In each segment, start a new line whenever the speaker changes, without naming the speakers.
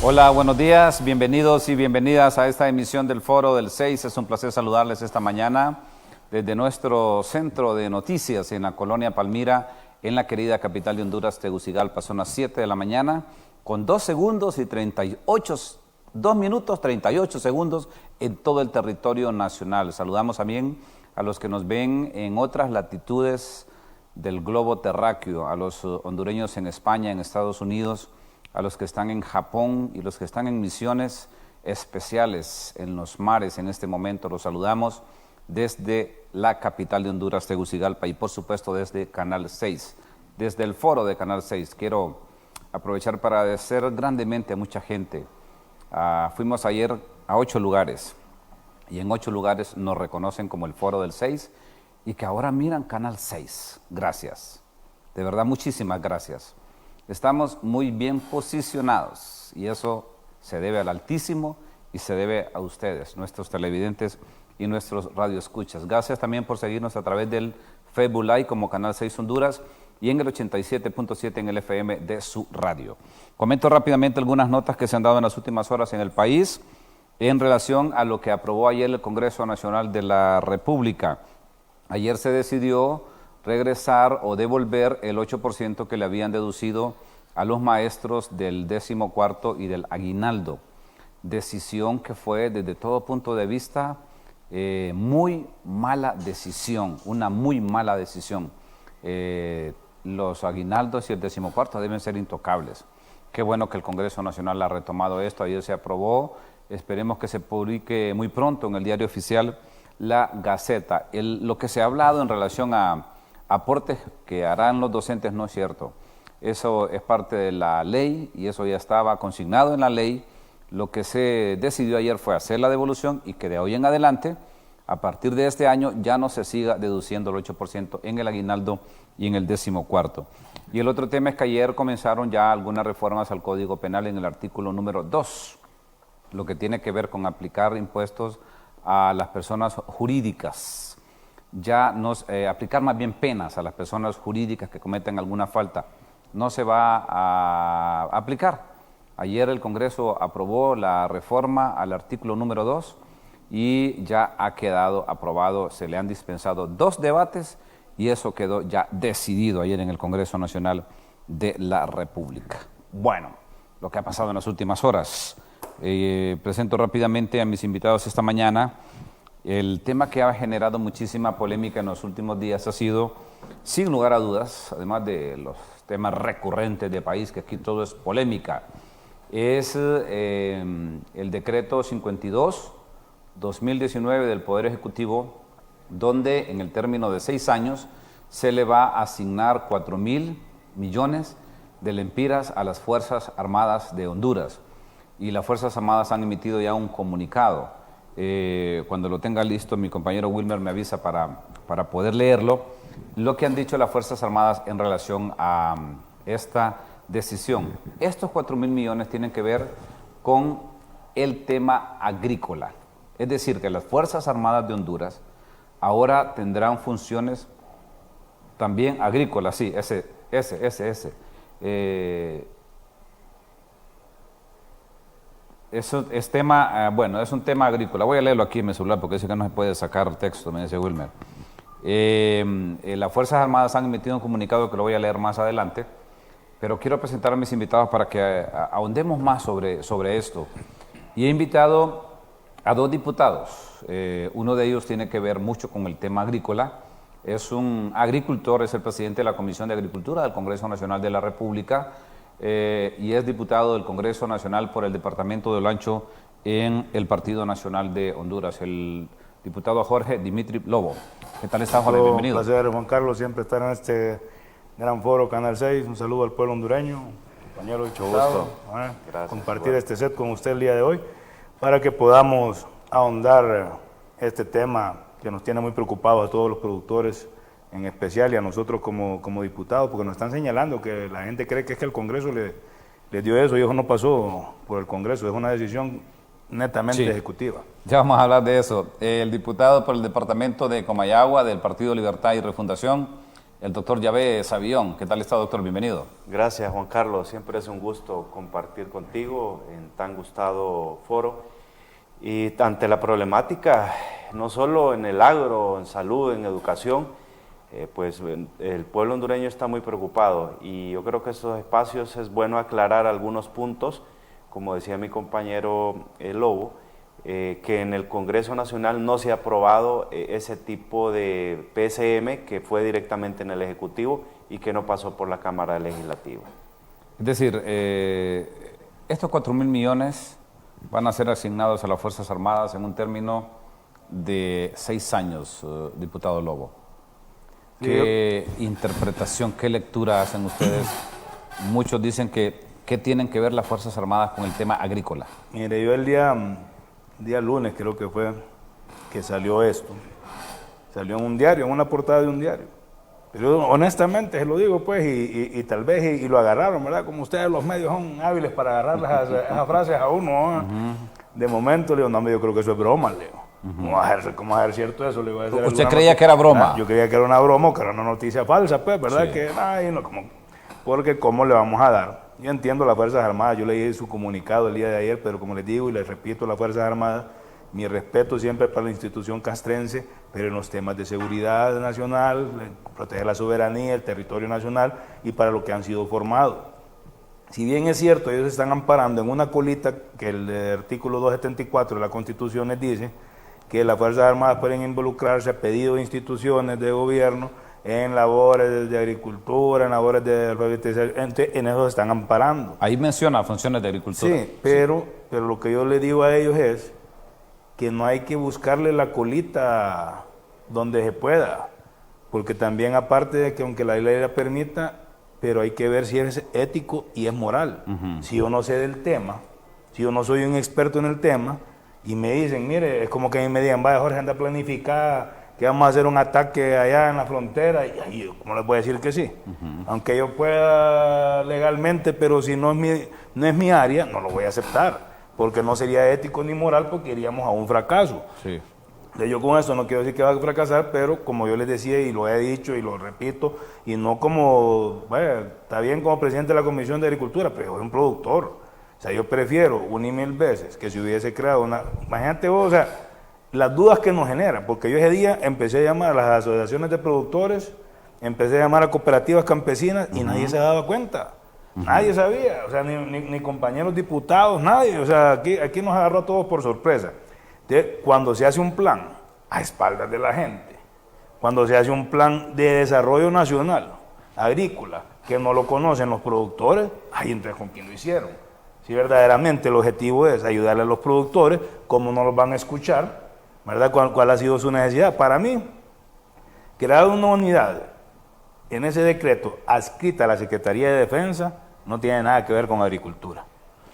Hola, buenos días, bienvenidos y bienvenidas a esta emisión del Foro del 6. Es un placer saludarles esta mañana desde nuestro centro de noticias en la colonia Palmira, en la querida capital de Honduras, Tegucigalpa. Son las 7 de la mañana con 2 minutos 38 segundos en todo el territorio nacional. Saludamos también a los que nos ven en otras latitudes del globo terráqueo, a los hondureños en España, en Estados Unidos, a los que están en Japón y los que están en misiones especiales en los mares en este momento. Los saludamos desde la capital de Honduras, Tegucigalpa, y por supuesto desde Canal 6, desde el foro de Canal 6. Quiero aprovechar para agradecer grandemente a mucha gente. Fuimos ayer a 8 lugares y en 8 lugares nos reconocen como el Foro del 6 y que ahora miran Canal 6. Gracias. De verdad, muchísimas gracias. Estamos muy bien posicionados y eso se debe al Altísimo y se debe a ustedes, nuestros televidentes y nuestros radioescuchas. Gracias también por seguirnos a través del Facebook Live como Canal 6 Honduras y en el 87.7 en el FM de su radio. Comento rápidamente algunas notas que se han dado en las últimas horas en el país en relación a lo que aprobó ayer el Congreso Nacional de la República. Ayer se decidió regresar o devolver el 8% que le habían deducido a los maestros del 14º y del aguinaldo. Decisión que fue desde todo punto de vista muy mala decisión, una muy mala decisión. Los aguinaldos y el 14º deben ser intocables. Qué bueno que el Congreso Nacional ha retomado esto, ayer se aprobó, esperemos que se publique muy pronto en el diario oficial La Gaceta. Lo que se ha hablado en relación a aportes que harán los docentes no es cierto. Eso es parte de la ley y eso ya estaba consignado en la ley. Lo que se decidió ayer fue hacer la devolución y que de hoy en adelante, a partir de este año, ya no se siga deduciendo el 8% en el aguinaldo y en el 14º. Y el otro tema es que ayer comenzaron ya algunas reformas al Código Penal en el artículo número 2, lo que tiene que ver con aplicar impuestos a las personas jurídicas. Ya aplicar más bien penas a las personas jurídicas que cometen alguna falta. No se va a aplicar. Ayer el Congreso aprobó la reforma al artículo número 2 y ya ha quedado aprobado. Se le han dispensado 2 debates y eso quedó ya decidido ayer en el Congreso Nacional de la República. Bueno, lo que ha pasado en las últimas horas. Presento rápidamente a mis invitados esta mañana. El tema que ha generado muchísima polémica en los últimos días ha sido, sin lugar a dudas, además de los temas recurrentes de país, que aquí todo es polémica, es el decreto 52/2019 del Poder Ejecutivo, donde en el término de 6 años se le va a asignar 4.000 millones de lempiras a las Fuerzas Armadas de Honduras. Y las Fuerzas Armadas han emitido ya un comunicado. Cuando lo tenga listo, mi compañero Wilmer me avisa para poder leerlo, lo que han dicho las Fuerzas Armadas en relación a esta decisión. Estos 4.000 millones tienen que ver con el tema agrícola. Es decir, que las Fuerzas Armadas de Honduras ahora tendrán funciones también agrícolas, sí, ese. Eso es tema, bueno, es un tema agrícola. Voy a leerlo aquí en mi celular porque dice que no se puede sacar texto, me dice Wilmer. Las Fuerzas Armadas han emitido un comunicado que lo voy a leer más adelante, pero quiero presentar a mis invitados para que ahondemos más sobre esto. Y he invitado a 2 diputados. Uno de ellos tiene que ver mucho con el tema agrícola. Es un agricultor, es el presidente de la Comisión de Agricultura del Congreso Nacional de la República. Y es diputado del Congreso Nacional por el Departamento de Olancho en el Partido Nacional de Honduras, el diputado Jorge Dimitri Lobo. ¿Qué tal está, Jorge? Bienvenido.
Un placer, Juan Carlos, siempre estar en este gran foro Canal 6. Un saludo al pueblo hondureño, compañero diputado. Gracias, compartir igual este set con usted el día de hoy para que podamos ahondar este tema que nos tiene muy preocupados a todos los productores en especial y a nosotros como diputados, porque nos están señalando que la gente cree que es que el Congreso le dio eso y eso no pasó por el Congreso, es una decisión netamente ejecutiva.
Ya vamos a hablar de eso. El diputado por el departamento de Comayagua del Partido Libertad y Refundación, el doctor Yahvé Sabión. ¿Qué tal está, doctor? Bienvenido.
Gracias, Juan Carlos. Siempre es un gusto compartir contigo en tan gustado foro. Y ante la problemática, no solo en el agro, en salud, en educación, pues el pueblo hondureño está muy preocupado. Y yo creo que estos espacios es bueno aclarar algunos puntos, como decía mi compañero Lobo, que en el Congreso Nacional no se ha aprobado ese tipo de PSM que fue directamente en el Ejecutivo y que no pasó por la Cámara Legislativa.
Es decir, estos 4.000 millones van a ser asignados a las Fuerzas Armadas en un término de 6 años, diputado Lobo. ¿Qué interpretación, qué lectura hacen ustedes? Muchos dicen que ¿qué tienen que ver las Fuerzas Armadas con el tema agrícola?
Mire, yo el día lunes creo que fue que salió esto. Salió en un diario, en una portada de un diario. Pero honestamente se lo digo pues, y tal vez y lo agarraron, ¿verdad? Como ustedes los medios son hábiles para agarrar esas frases a uno, ¿eh? De momento le digo, no, yo creo que eso es broma, le digo. ¿Cómo va a ser cierto eso? Le digo,
¿Usted creía que era broma?
Yo creía que era una broma, que era una noticia falsa, pues, ¿verdad?
Sí.
Que, ay, no, porque ¿cómo le vamos a dar? Yo entiendo las Fuerzas Armadas, yo leí su comunicado el día de ayer, pero como les digo y les repito, las Fuerzas Armadas, mi respeto siempre para la institución castrense, pero en los temas de seguridad nacional, proteger la soberanía, el territorio nacional y para lo que han sido formados. Si bien es cierto, ellos están amparando en una colita que el artículo 274 de la Constitución les dice que las Fuerzas Armadas pueden involucrarse a pedido de instituciones de gobierno en labores de agricultura, en labores de alfabetización, en eso se están amparando.
Ahí menciona funciones de agricultura.
Sí, pero lo que yo le digo a ellos es que no hay que buscarle la colita donde se pueda, porque también aparte de que aunque la ley la permita, pero hay que ver si es ético y es moral. Si yo no sé del tema, si yo no soy un experto en el tema, y me dicen, mire, es como que me digan, vaya Jorge, anda a planificar que vamos a hacer un ataque allá en la frontera, y yo, ¿cómo les voy a decir que sí? Aunque yo pueda legalmente, pero si no es mi área, no lo voy a aceptar, porque no sería ético ni moral, porque iríamos a un fracaso.
Sí.
Yo con eso no quiero decir que va a fracasar, pero como yo les decía y lo he dicho y lo repito, y no como, bueno, está bien como presidente de la Comisión de Agricultura, pero yo soy un productor. O sea, yo prefiero 1,000 veces que se hubiese creado una... Imagínate vos, o sea, las dudas que nos genera, porque yo ese día empecé a llamar a las asociaciones de productores, empecé a llamar a cooperativas campesinas y nadie se daba cuenta. Nadie sabía, o sea, ni compañeros diputados, nadie. O sea, aquí nos agarró a todos por sorpresa. Entonces, cuando se hace un plan a espaldas de la gente, cuando se hace un plan de desarrollo nacional, agrícola, que no lo conocen los productores, ahí entonces con quién lo hicieron. Si verdaderamente el objetivo es ayudarle a los productores, ¿cómo no los van a escuchar? ¿Verdad? ¿Cuál ha sido su necesidad? Para mí, crear una unidad en ese decreto adscrita a la Secretaría de Defensa no tiene nada que ver con agricultura,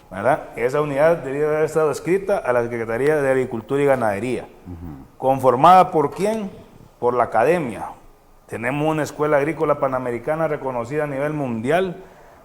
¿verdad? Esa unidad debería haber estado adscrita a la Secretaría de Agricultura y Ganadería. ¿Conformada por quién? Por la academia. Tenemos una escuela agrícola panamericana reconocida a nivel mundial,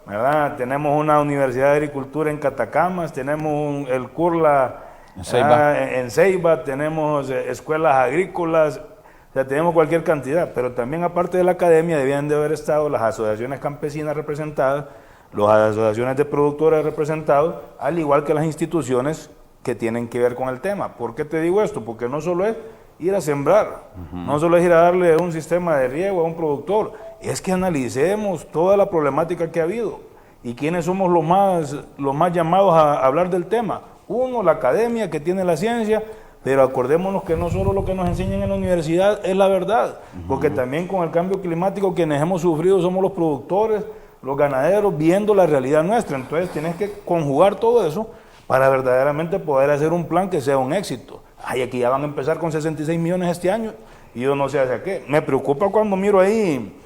¿verdad? Tenemos una universidad de agricultura en Catacamas, tenemos el CURLA en Ceiba, tenemos escuelas agrícolas, o sea, tenemos cualquier cantidad, pero también aparte de la academia debían de haber estado las asociaciones campesinas representadas, las asociaciones de productores representados, al igual que las instituciones que tienen que ver con el tema. ¿Por qué te digo esto? Porque no solo es ir a sembrar, no solo es ir a darle un sistema de riego a un productor, es que analicemos toda la problemática que ha habido y quiénes somos los más llamados a hablar del tema. Uno, la academia que tiene la ciencia, pero acordémonos que no solo lo que nos enseñan en la universidad es la verdad, porque también con el cambio climático quienes hemos sufrido somos los productores, los ganaderos, viendo la realidad nuestra. Entonces tienes que conjugar todo eso para verdaderamente poder hacer un plan que sea un éxito. Ay, aquí ya van a empezar con 66 millones este año y yo no sé hacia qué. Me preocupa cuando miro ahí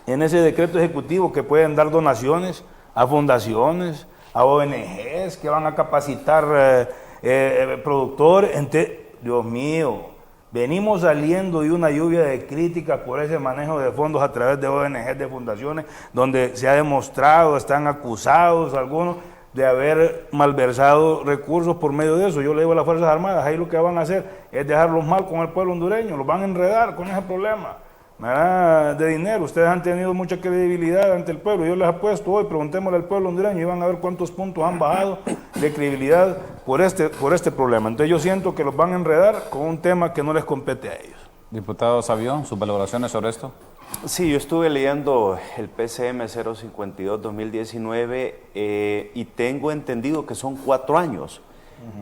en ese decreto ejecutivo que pueden dar donaciones a fundaciones, a ONGs que van a capacitar productores. Dios mío, venimos saliendo de una lluvia de críticas por ese manejo de fondos a través de ONGs, de fundaciones, donde se ha demostrado, están acusados algunos de haber malversado recursos por medio de eso. Yo le digo a las Fuerzas Armadas, ahí lo que van a hacer es dejarlos mal con el pueblo hondureño, los van a enredar con ese problema. ¿verdad?, de dinero. Ustedes han tenido mucha credibilidad ante el pueblo. Yo les apuesto hoy, preguntémosle al pueblo hondureño y van a ver cuántos puntos han bajado de credibilidad por este problema. Entonces yo siento que los van a enredar con un tema que no les compete a ellos.
Diputado Savió, sus valoraciones sobre esto.
Sí, yo estuve leyendo el PCM 052-2019 y tengo entendido que son 4 años.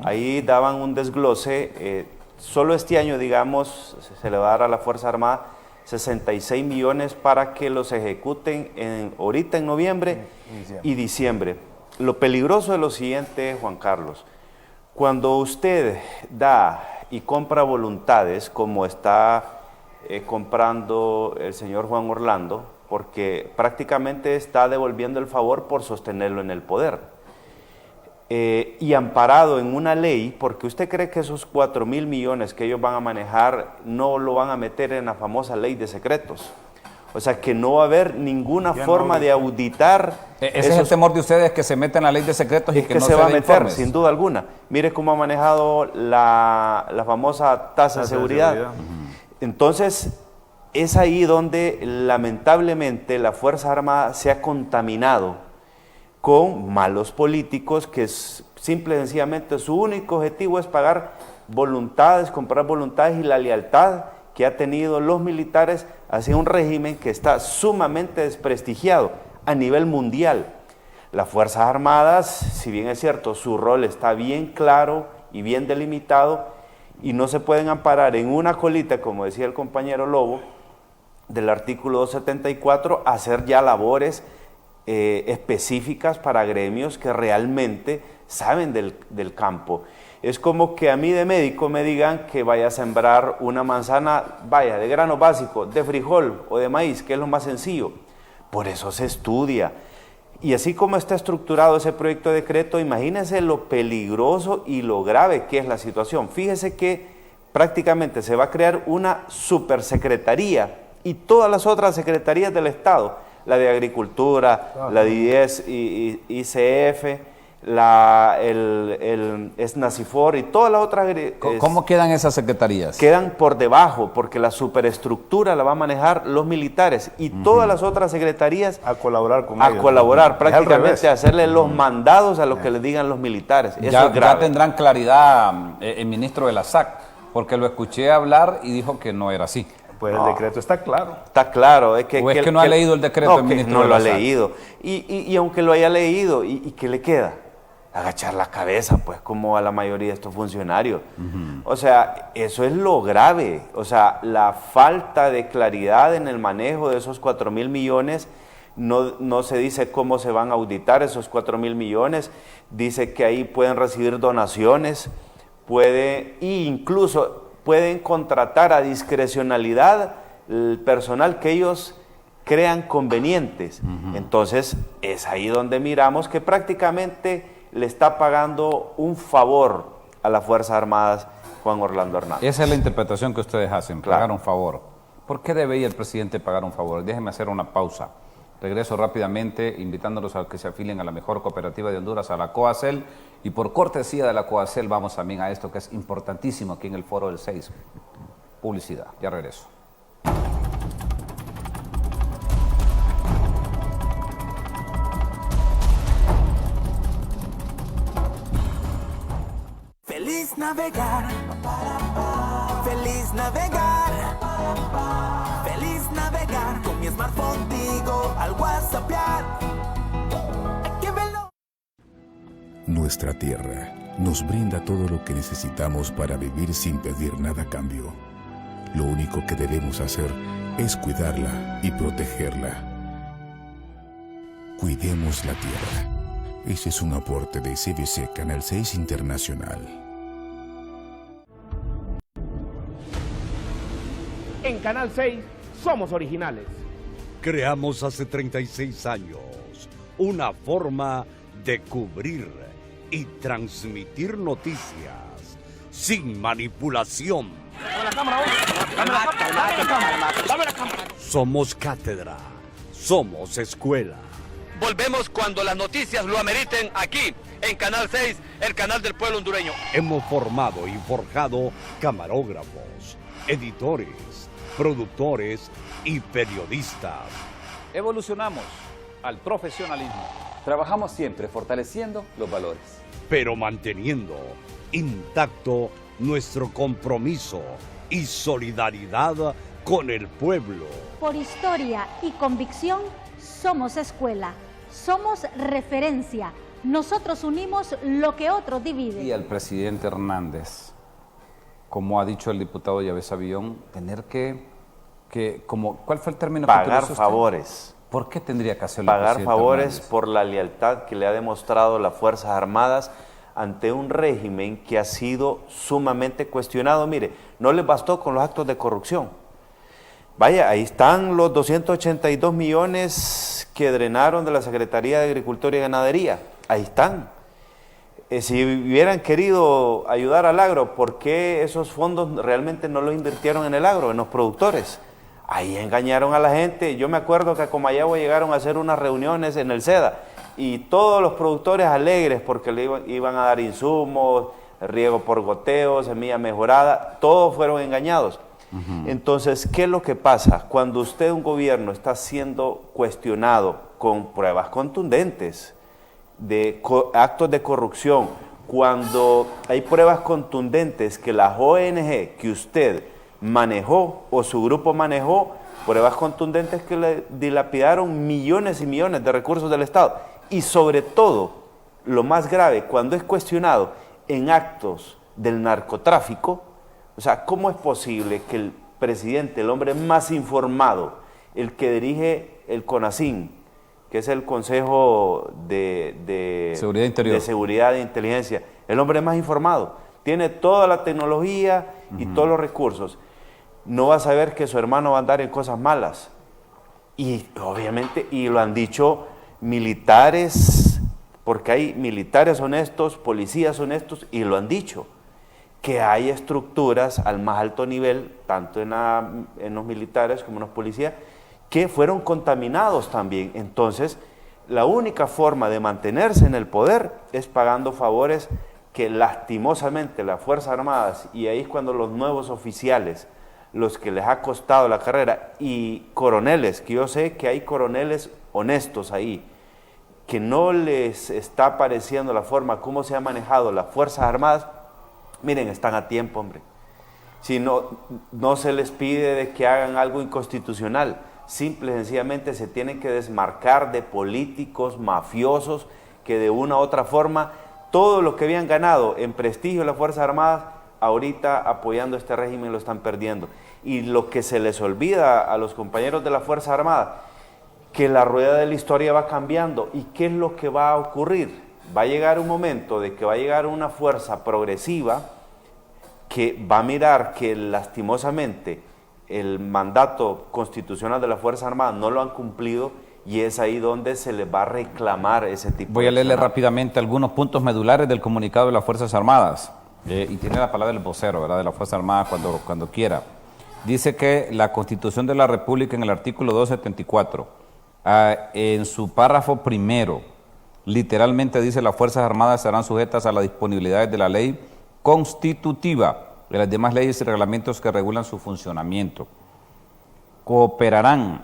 Ahí daban un desglose. Solo este año, digamos, se le va a dar a la Fuerza Armada 66 millones para que los ejecuten ahorita en noviembre y diciembre. Lo peligroso es lo siguiente, Juan Carlos. Cuando usted da y compra voluntades, como está comprando el señor Juan Orlando, porque prácticamente está devolviendo el favor por sostenerlo en el poder. Y amparado en una ley, porque usted cree que esos 4.000 millones que ellos van a manejar no lo van a meter en la famosa ley de secretos. O sea, que no va a haber ninguna forma de auditar.
Ese es el temor de ustedes, que se meta en la ley de secretos y que no
se va a meter,
informes.
sin duda alguna. Mire cómo ha manejado la famosa tasa de seguridad. Entonces, es ahí donde lamentablemente la Fuerza Armada se ha contaminado con malos políticos que simple y sencillamente su único objetivo es pagar voluntades, comprar voluntades, y la lealtad que ha tenido los militares hacia un régimen que está sumamente desprestigiado a nivel mundial. Las Fuerzas Armadas, si bien es cierto, su rol está bien claro y bien delimitado, y no se pueden amparar en una colita, como decía el compañero Lobo, del artículo 274, hacer ya labores específicas para gremios que realmente saben del campo. Es como que a mí de médico me digan que vaya a sembrar una manzana, vaya, de grano básico, de frijol o de maíz, que es lo más sencillo. Por eso se estudia. Y así como está estructurado ese proyecto de decreto, imagínense lo peligroso y lo grave que es la situación. Fíjese que prácticamente se va a crear una supersecretaría y todas las otras secretarías del Estado, la de Agricultura, la de IES, ICF, el SNACIFOR y todas las otras.
¿Cómo quedan esas secretarías?
Quedan por debajo, porque la superestructura la va a manejar los militares y todas las otras secretarías
a colaborar con ellos.
A colaborar, prácticamente a hacerle los mandados a lo que les digan los militares. Eso
ya,
es grave.
Ya tendrán claridad el ministro de la SAC, porque lo escuché hablar y dijo que no era así.
Pues el decreto está claro.
Está claro. Es que,
¿O es que no ha leído el decreto el ministro de la SAC?
No lo ha leído. Y aunque lo haya leído, ¿y qué le queda? Agachar la cabeza, pues, como a la mayoría de estos funcionarios. O sea, eso es lo grave. O sea, la falta de claridad en el manejo de esos 4.000 millones, no se dice cómo se van a auditar esos 4.000 millones, dice que ahí pueden recibir donaciones, e incluso pueden contratar a discrecionalidad el personal que ellos crean convenientes. Entonces, es ahí donde miramos que prácticamente le está pagando un favor a las Fuerzas Armadas Juan Orlando Hernández.
Esa es la interpretación que ustedes hacen, pagar un favor. ¿Por qué debería el presidente pagar un favor? Déjenme hacer una pausa. Regreso rápidamente invitándolos a que se afilien a la mejor cooperativa de Honduras, a la COACEL, y por cortesía de la COACEL vamos también a esto que es importantísimo aquí en el Foro del 6. Publicidad. Ya regreso.
Feliz navegar, feliz navegar, feliz navegar con mi smartphone Tigo al WhatsAppear.
Nuestra tierra nos brinda todo lo que necesitamos para vivir sin pedir nada a cambio. Lo único que debemos hacer es cuidarla y protegerla. Cuidemos la tierra. Ese es un aporte de CBC Canal 6 Internacional.
En Canal 6 somos originales.
Creamos hace 36 años una forma de cubrir y transmitir noticias sin manipulación. Somos cátedra, somos escuela.
Volvemos cuando las noticias lo ameriten aquí, en Canal 6, el canal del pueblo hondureño.
Hemos formado y forjado camarógrafos, editores, productores y periodistas.
Evolucionamos al profesionalismo.
Trabajamos siempre fortaleciendo los valores,
pero manteniendo intacto nuestro compromiso y solidaridad con el pueblo.
Por historia y convicción, somos escuela, somos referencia. Nosotros unimos lo que otros dividen.
Y al presidente Hernández, como ha dicho el diputado Yavés Avillón, tener ¿cuál fue el término?
Pagar favores.
¿Por qué tendría que hacerlo?
Pagar favores por la lealtad que le ha demostrado las Fuerzas Armadas ante un régimen que ha sido sumamente cuestionado. Mire, no les bastó con los actos de corrupción. Vaya, ahí están los 282 millones que drenaron de la Secretaría de Agricultura y Ganadería. Ahí están. Si hubieran querido ayudar al agro, ¿por qué esos fondos realmente no los invirtieron en el agro, en los productores? Ahí engañaron a la gente. Yo me acuerdo que a Comayagua llegaron a hacer unas reuniones en el SEDA y todos los productores alegres porque le iban a dar insumos, riego por goteo, semilla mejorada, todos fueron engañados. Entonces, ¿qué es lo que pasa? Cuando usted, un gobierno, está siendo cuestionado con pruebas contundentes de actos de corrupción, cuando hay pruebas contundentes que las ONG que usted manejó o su grupo manejó, pruebas contundentes que le dilapidaron millones y millones de recursos del Estado, y sobre todo, lo más grave, cuando es cuestionado en actos del narcotráfico. O sea, ¿cómo es posible que el presidente, el hombre más informado, el que dirige el CONACIN, que es el Consejo de
Seguridad Interior,
de Seguridad e Inteligencia, el hombre más informado, tiene toda la tecnología y todos los recursos, no va a saber que su hermano va a andar en cosas malas? Y obviamente, y lo han dicho militares, porque hay militares honestos, policías honestos, y lo han dicho, que hay estructuras al más alto nivel, tanto en los militares como en los policías, que fueron contaminados también. Entonces, la única forma de mantenerse en el poder es pagando favores que lastimosamente las Fuerzas Armadas, y ahí es cuando los nuevos oficiales, los que les ha costado la carrera, y coroneles, que yo sé que hay coroneles honestos ahí, que no les está pareciendo la forma como se ha manejado las Fuerzas Armadas. Miren, están a tiempo, hombre. Si no se les pide de que hagan algo inconstitucional, simple y sencillamente se tienen que desmarcar de políticos mafiosos que de una u otra forma, todo lo que habían ganado en prestigio de las Fuerzas Armadas, ahorita apoyando este régimen lo están perdiendo. Y lo que se les olvida a los compañeros de las Fuerzas Armadas, que la rueda de la historia va cambiando. ¿Y qué es lo que va a ocurrir? Va a llegar un momento de que va a llegar una fuerza progresiva que va a mirar que lastimosamente el mandato constitucional de las Fuerzas Armadas no lo han cumplido, y es ahí donde se les va a reclamar ese tipo de...
Voy a leerle rápidamente algunos puntos medulares del comunicado de las Fuerzas Armadas, y tiene la palabra el vocero, ¿verdad?, de las Fuerzas Armadas cuando quiera. Dice que la Constitución de la República, en el artículo 274, en su párrafo primero, literalmente dice: las Fuerzas Armadas estarán sujetas a las disponibilidades de la ley constitutiva, de las demás leyes y reglamentos que regulan su funcionamiento. Cooperarán,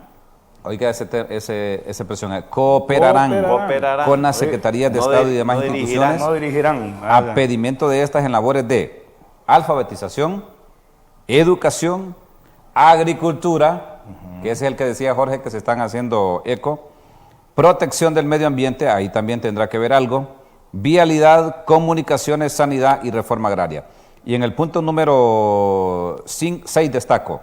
oiga esa expresión, cooperarán con las secretarías de Estado y demás instituciones a pedimento de estas en labores de alfabetización, educación, agricultura, que ese es el que decía Jorge que se están haciendo eco, protección del medio ambiente, ahí también tendrá que ver algo, vialidad, comunicaciones, sanidad y reforma agraria. Y en el punto número 6 destaco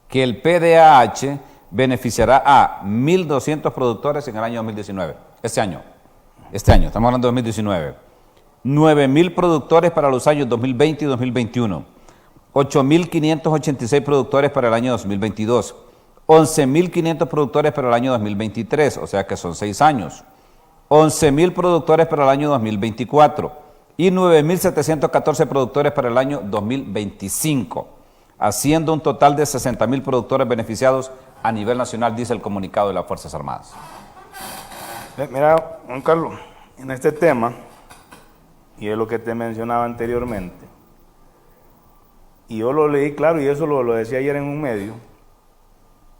que el PDAH beneficiará a 1.200 productores en el año 2019, este año, estamos hablando de 2019, 9.000 productores para los años 2020 y 2021, 8.586 productores para el año 2022, 11.500 productores para el año 2023, o sea que son 6 años, 11.000 productores para el año 2024 y 9.714 productores para el año 2025, haciendo un total de 60.000 productores beneficiados a nivel nacional, dice el comunicado de las Fuerzas Armadas.
Mira, Juan Carlos, en este tema, y es lo que te mencionaba anteriormente, Y yo lo leí claro, y eso lo decía ayer en un medio,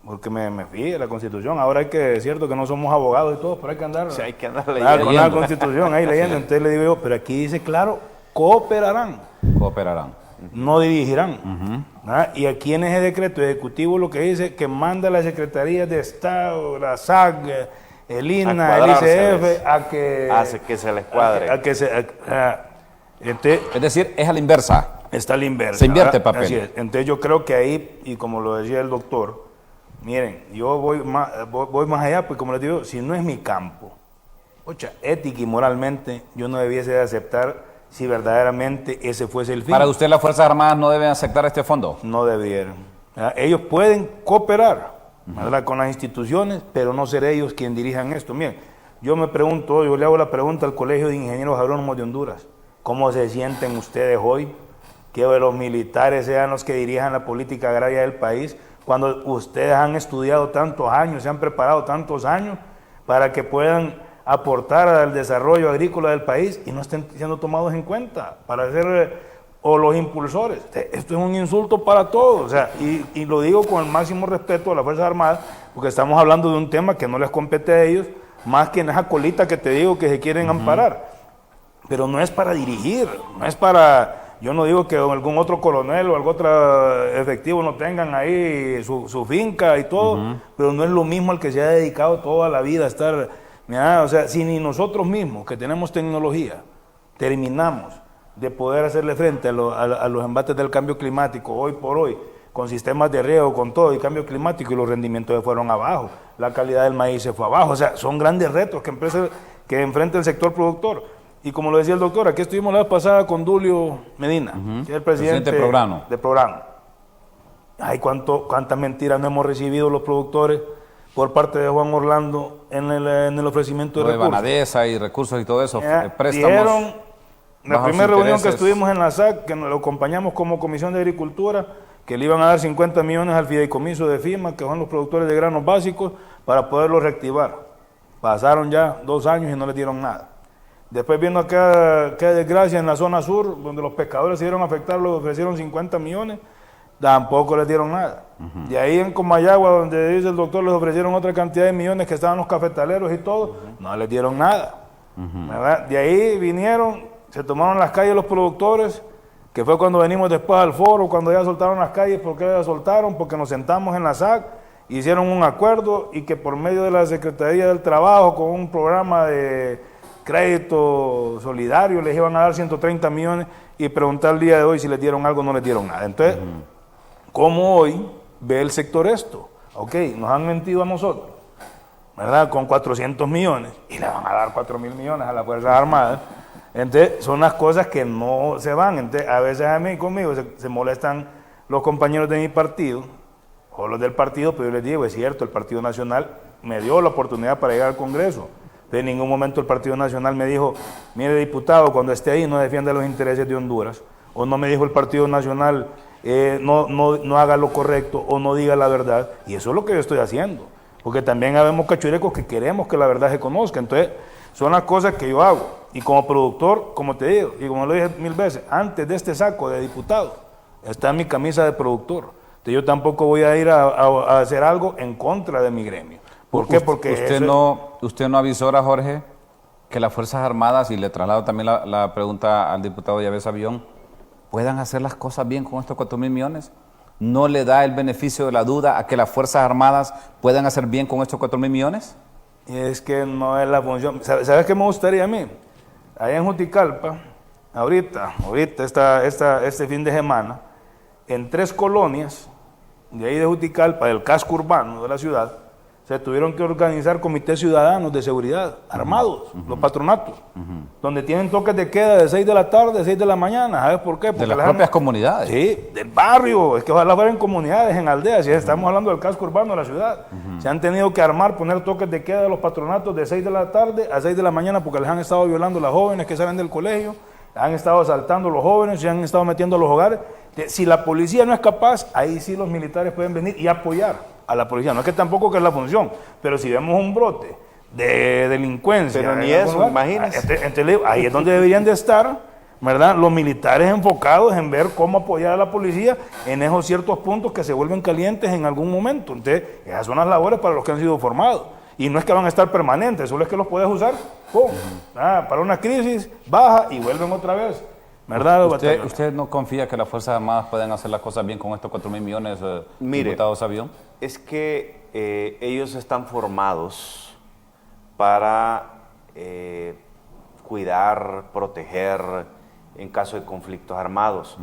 porque me fui de la Constitución. Ahora es cierto que no somos abogados y todo, pero hay que andar,
Sí, hay que andar
con
leyendo.
la Constitución ahí leyendo. Entonces le digo yo, pero aquí dice claro, cooperarán, no dirigirán. Y aquí en ese decreto ejecutivo lo que dice que manda a las Secretarías de Estado, la SAC, el INA, el ICF, a que...
Hace que se les cuadre.
Entonces,
Es decir, es a la inversa.
está a la inversa.
Se invierte el papel.
Así es. Entonces yo creo que ahí, y como lo decía el doctor, miren, yo voy más allá, pues como les digo, si no es mi campo, ética y moralmente, yo no debiese de aceptar si verdaderamente ese fuese el fin.
Para usted, las Fuerzas Armadas no deben aceptar este fondo.
No debieran. Ellos pueden cooperar, ¿verdad?, con las instituciones, pero no ser ellos quienes dirijan esto. Miren, yo le hago la pregunta al Colegio de Ingenieros Agrónomos de Honduras. ¿Cómo se sienten ustedes hoy que los militares sean los que dirijan la política agraria del país, cuando ustedes han estudiado tantos años, se han preparado tantos años para que puedan aportar al desarrollo agrícola del país y no estén siendo tomados en cuenta para ser los impulsores? Esto es un insulto para todos, o sea, y lo digo con el máximo respeto a las Fuerzas Armadas, porque estamos hablando de un tema que no les compete a ellos, más que en esa colita que te digo que se quieren amparar. Pero no es para dirigir, no es para... Yo no digo que algún otro coronel o algún otro efectivo no tengan ahí su finca y todo, pero no es lo mismo al que se ha dedicado toda la vida a estar... Mira, o sea, si ni nosotros mismos, que tenemos tecnología, terminamos de poder hacerle frente a los embates del cambio climático hoy por hoy, con sistemas de riego, con todo, y cambio climático, y los rendimientos se fueron abajo, la calidad del maíz se fue abajo, o sea, son grandes retos que enfrenta el sector productor. Y como lo decía el doctor, aquí estuvimos la vez pasada con Dulio Medina, que es el presidente de Prograno. Ay, cuántas mentiras no hemos recibido los productores por parte de Juan Orlando en el ofrecimiento de recursos.
Banadesa y recursos y todo eso, préstamos.
Dijeron, la primera reunión que estuvimos en la SAC, que nos lo acompañamos como Comisión de Agricultura, que le iban a dar 50 millones al fideicomiso de FIMA, que son los productores de granos básicos, para poderlo reactivar. Pasaron ya 2 años y no les dieron nada. Después viendo acá desgracia en la zona sur, donde los pescadores se dieron afectados, les ofrecieron 50 millones, tampoco les dieron nada. De ahí en Comayagua, donde dice el doctor, les ofrecieron otra cantidad de millones que estaban los cafetaleros y todo, no les dieron nada. ¿Verdad? De ahí vinieron, se tomaron las calles los productores, que fue cuando venimos después al foro, cuando ya soltaron las calles. ¿Por qué las soltaron? Porque nos sentamos en la SAC, hicieron un acuerdo y que por medio de la Secretaría del Trabajo, con un programa de crédito solidario, les iban a dar 130 millones y preguntar el día de hoy si les dieron algo o no les dieron nada. Entonces, ¿cómo hoy ve el sector esto? Ok, nos han mentido a nosotros, ¿verdad?, con 400 millones y le van a dar 4.000 millones a las Fuerzas Armadas. Entonces, son las cosas que no se van. Entonces, a veces a mí conmigo se molestan los compañeros de mi partido o los del partido, pero yo les digo, es cierto, el Partido Nacional me dio la oportunidad para llegar al Congreso. Pero en ningún momento el Partido Nacional me dijo, mire diputado, cuando esté ahí no defienda los intereses de Honduras. O no me dijo el Partido Nacional, no haga lo correcto o no diga la verdad. Y eso es lo que yo estoy haciendo. Porque también habemos cachurecos que queremos que la verdad se conozca. Entonces, son las cosas que yo hago. Y como productor, como te digo, y como lo dije 1000 veces, antes de este saco de diputado, está mi camisa de productor. Entonces yo tampoco voy a ir a hacer algo en contra de mi gremio. ¿Por qué? Porque
usted no avisora, Jorge, que las Fuerzas Armadas, y le traslado también la pregunta al diputado Yavés Avión, puedan hacer las cosas bien con estos 4.000 millones. ¿No le da el beneficio de la duda a que las Fuerzas Armadas puedan hacer bien con estos 4.000 millones?
Es que no es la función. ¿Sabes qué me gustaría a mí? Allá en Juticalpa, ahorita este fin de semana, en 3 colonias de ahí de Juticalpa, del casco urbano de la ciudad, se tuvieron que organizar comités ciudadanos de seguridad, armados, los patronatos, donde tienen toques de queda de 6 de la tarde a 6 de la mañana. ¿Sabes por qué? Porque
de las propias comunidades.
Sí, del barrio. Es que ojalá fueran comunidades, en aldeas. Si estamos hablando del casco urbano de la ciudad. Se han tenido que armar, poner toques de queda de los patronatos de 6 de la tarde a 6 de la mañana porque les han estado violando las jóvenes que salen del colegio, han estado asaltando a los jóvenes, se han estado metiendo a los hogares. Si la policía no es capaz, ahí sí los militares pueden venir y apoyar a la policía. No es que tampoco que es la función, pero si vemos un brote de delincuencia,
pero ni eso, imagínense.
Ahí es donde deberían de estar ¿verdad? Los militares enfocados en ver cómo apoyar a la policía en esos ciertos puntos que se vuelven calientes en algún momento. Entonces, esas son las labores para los que han sido formados. Y no es que van a estar permanentes, solo es que los puedes usar para una crisis, baja y vuelven otra vez. ¿Verdad?
¿Usted no confía que las Fuerzas Armadas pueden hacer las cosas bien con estos 4.000 millones diputados avión?
Es que ellos están formados para cuidar, proteger en caso de conflictos armados.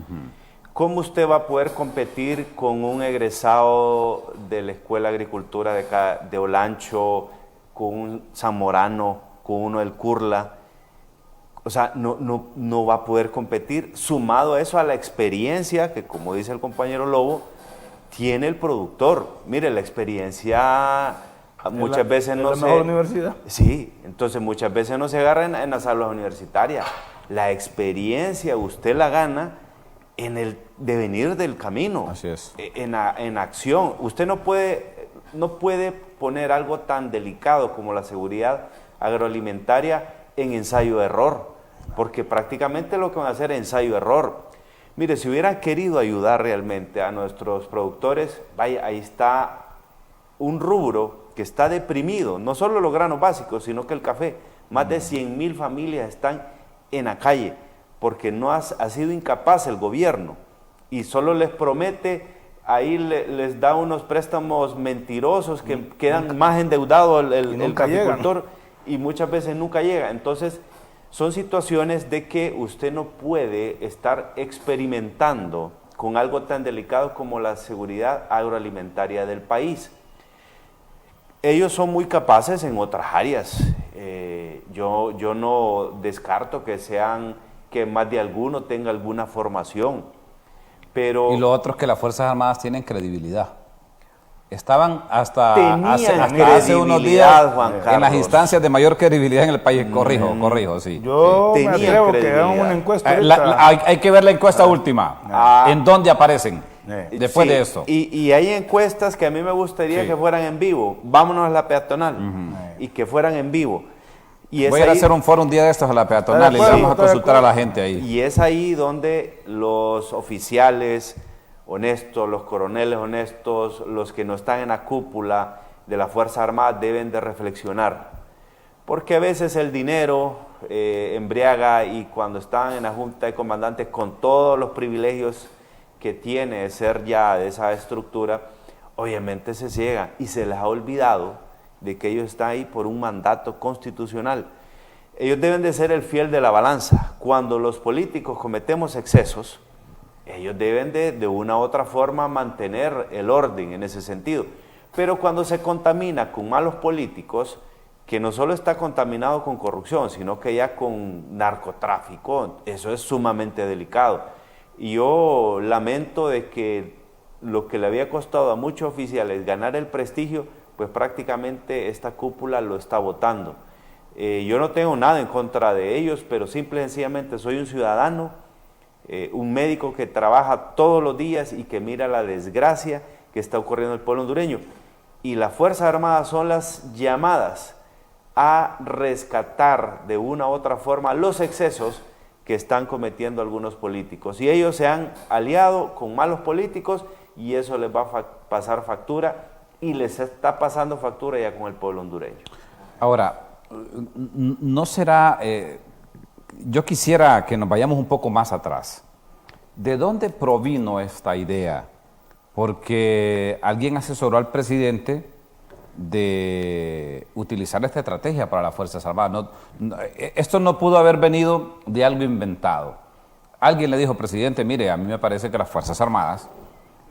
¿Cómo usted va a poder competir con un egresado de la Escuela de Agricultura de Olancho, con un zamorano, con uno del Curla? O sea, no va a poder competir. Sumado a eso, a la experiencia que, como dice el compañero Lobo, tiene el productor. Mire, la experiencia muchas veces no se... ¿Es la mejor
universidad?
Sí, entonces muchas veces no se agarra en las aulas universitarias. La experiencia usted la gana en el devenir del camino.
Así es.
En acción. Usted no puede poner algo tan delicado como la seguridad agroalimentaria en ensayo-error, porque prácticamente lo que van a hacer es ensayo-error. Mire, si hubieran querido ayudar realmente a nuestros productores, vaya, ahí está un rubro que está deprimido, no solo los granos básicos, sino que el café. Más de 100.000 familias están en la calle, porque ha sido incapaz el gobierno, y solo les promete, ahí les da unos préstamos mentirosos que quedan más endeudados el caficultor, y muchas veces nunca llega. Entonces, son situaciones de que usted no puede estar experimentando con algo tan delicado como la seguridad agroalimentaria del país. Ellos son muy capaces en otras áreas. Yo no descarto que más de alguno tenga alguna formación. Pero
y lo otro es que las Fuerzas Armadas tienen credibilidad. Estaban hasta hace unos días en las instancias de mayor credibilidad en el país. Corrijo, sí.
Yo me atrevo que hagan una encuesta.
Hay que ver la encuesta última. ¿En dónde aparecen? Después de esto.
Y hay encuestas que a mí me gustaría que fueran en vivo. Vámonos a la peatonal. Y que fueran en vivo.
Voy a ir a hacer un foro un día de estos a la peatonal y vamos a consultar a la gente ahí.
Y es ahí donde los oficiales honestos, los coroneles honestos, los que no están en la cúpula de la Fuerza Armada deben de reflexionar. Porque a veces el dinero embriaga, y cuando están en la Junta de Comandantes con todos los privilegios que tiene ser ya de esa estructura, obviamente se ciega y se les ha olvidado de que ellos están ahí por un mandato constitucional. Ellos deben de ser el fiel de la balanza. Cuando los políticos cometemos excesos, ellos deben de una u otra forma mantener el orden en ese sentido. Pero cuando se contamina con malos políticos, que no solo está contaminado con corrupción, sino que ya con narcotráfico, eso es sumamente delicado. Y yo lamento de que lo que le había costado a muchos oficiales ganar el prestigio, pues prácticamente esta cúpula lo está votando. Yo no tengo nada en contra de ellos, pero simple y sencillamente soy un ciudadano, un médico que trabaja todos los días y que mira la desgracia que está ocurriendo en el pueblo hondureño. Y las Fuerzas Armadas son las llamadas a rescatar de una u otra forma los excesos que están cometiendo algunos políticos. Y ellos se han aliado con malos políticos y eso les va a pasar factura, y les está pasando factura ya con el pueblo hondureño.
Ahora, ¿no será... yo quisiera que nos vayamos un poco más atrás. ¿De dónde provino esta idea? Porque alguien asesoró al presidente de utilizar esta estrategia para las Fuerzas Armadas. Esto no pudo haber venido de algo inventado. Alguien le dijo, presidente, mire, a mí me parece que las Fuerzas Armadas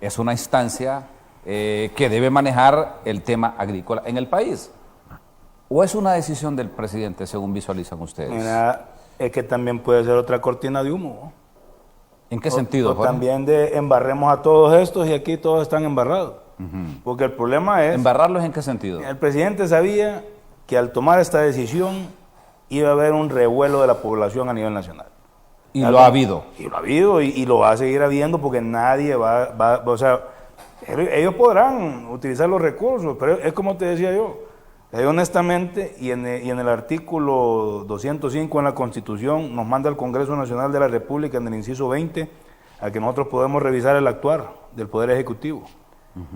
es una instancia que debe manejar el tema agrícola en el país. ¿O es una decisión del presidente, según visualizan ustedes?
Mira, es que también puede ser otra cortina de humo.
¿En qué sentido, Jorge?
También de embarremos a todos estos y aquí todos están embarrados. Porque el problema es...
¿Embarrarlos en qué sentido?
El presidente sabía que al tomar esta decisión iba a haber un revuelo de la población a nivel nacional.
Y lo ha habido.
Y lo ha habido y lo va a seguir habiendo, porque nadie o sea, ellos podrán utilizar los recursos, pero es como te decía yo, Honestamente, y en el artículo 205 en la Constitución nos manda el Congreso Nacional de la República en el inciso 20 a que nosotros podemos revisar el actuar del Poder Ejecutivo.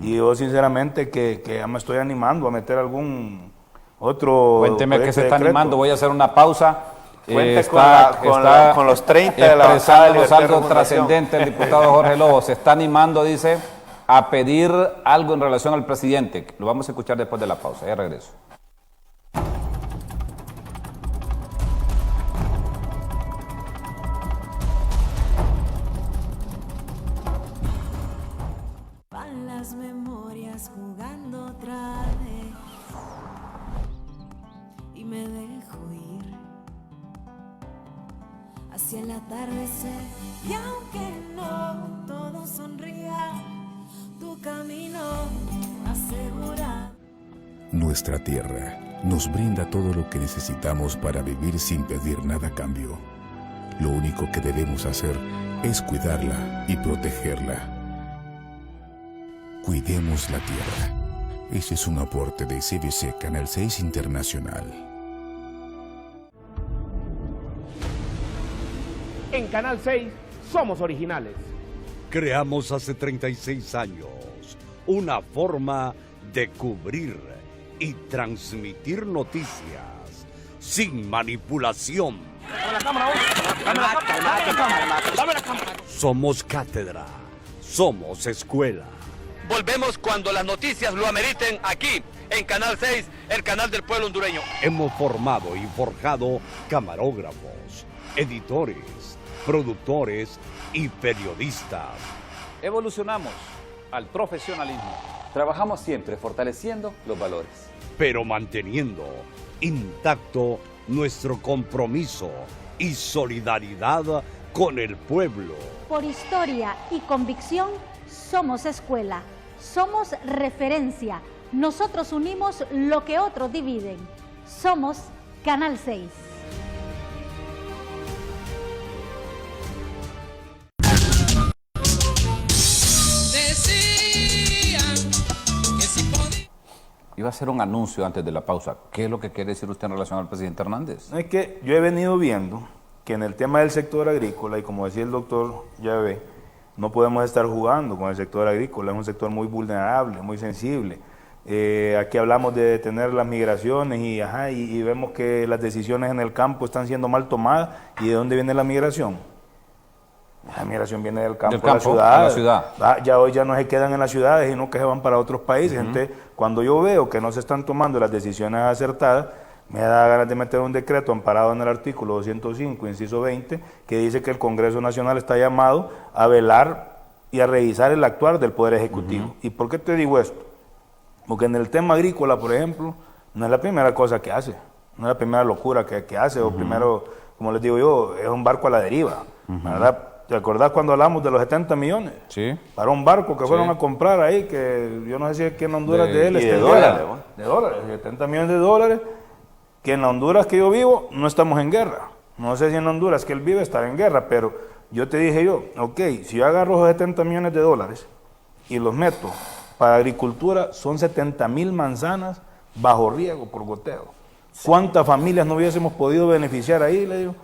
Y yo sinceramente que ya me estoy animando a meter algún otro...
Cuénteme qué se está animando, voy a hacer una pausa.
Cuente con los 30 de la bancada de Libertad y
algo
Refundación.
trascendente, el diputado Jorge Lobo se está animando, dice, a pedir algo en relación al presidente. Lo vamos a escuchar después de la pausa, ya regreso.
Van las memorias jugando otra vez y me dejo ir hacia el atardecer, y aunque no todo sonría, tu camino asegura.
Nuestra tierra nos brinda todo lo que necesitamos para vivir sin pedir nada a cambio. Lo único que debemos hacer es cuidarla y protegerla. Cuidemos la tierra. Ese es un aporte de CBC Canal 6 Internacional.
En Canal 6 somos originales.
Creamos hace 36 años una forma de cubrir y transmitir noticias sin manipulación. Somos cátedra, somos escuela.
Volvemos cuando las noticias lo ameriten aquí, en Canal 6, el canal del pueblo hondureño.
Hemos formado y forjado camarógrafos, editores, productores y periodistas.
Evolucionamos al profesionalismo.
Trabajamos siempre fortaleciendo los valores,
pero manteniendo intacto nuestro compromiso y solidaridad con el pueblo.
Por historia y convicción, somos escuela, somos referencia. Nosotros unimos lo que otros dividen. Somos Canal 6.
Iba a hacer un anuncio antes de la pausa. ¿Qué es lo que quiere decir usted en relación al presidente Hernández?
Es que yo he venido viendo que en el tema del sector agrícola, y como decía el doctor Llave, no podemos estar jugando con el sector agrícola, es un sector muy vulnerable, muy sensible. Aquí hablamos de detener las migraciones y vemos que las decisiones en el campo están siendo mal tomadas. ¿Y de dónde viene la migración? La migración viene del campo, a la ciudad. Ya hoy ya no se quedan en las ciudades, sino que se van para otros países. Entonces, cuando yo veo que no se están tomando las decisiones acertadas, me da ganas de meter un decreto amparado en el artículo 205, inciso 20, que dice que el Congreso Nacional está llamado a velar y a revisar el actuar del Poder Ejecutivo. ¿Y por qué te digo esto? Porque en el tema agrícola, por ejemplo, no es la primera cosa que hace, no es la primera locura que hace, o primero, como les digo yo, es un barco a la deriva, ¿verdad? ¿Te acordás cuando hablamos de los 70 millones?
Sí.
Para un barco que fueron a comprar ahí, que yo no sé si es que en Honduras de él
de dólares,
de dólares, 70 millones de dólares, que en la Honduras que yo vivo no estamos en guerra. No sé si en Honduras que él vive estará en guerra, pero yo te dije yo, ok, si yo agarro esos 70 millones de dólares y los meto para agricultura, son 70,000 manzanas bajo riego por goteo. ¿Cuántas familias no hubiésemos podido beneficiar ahí, le digo?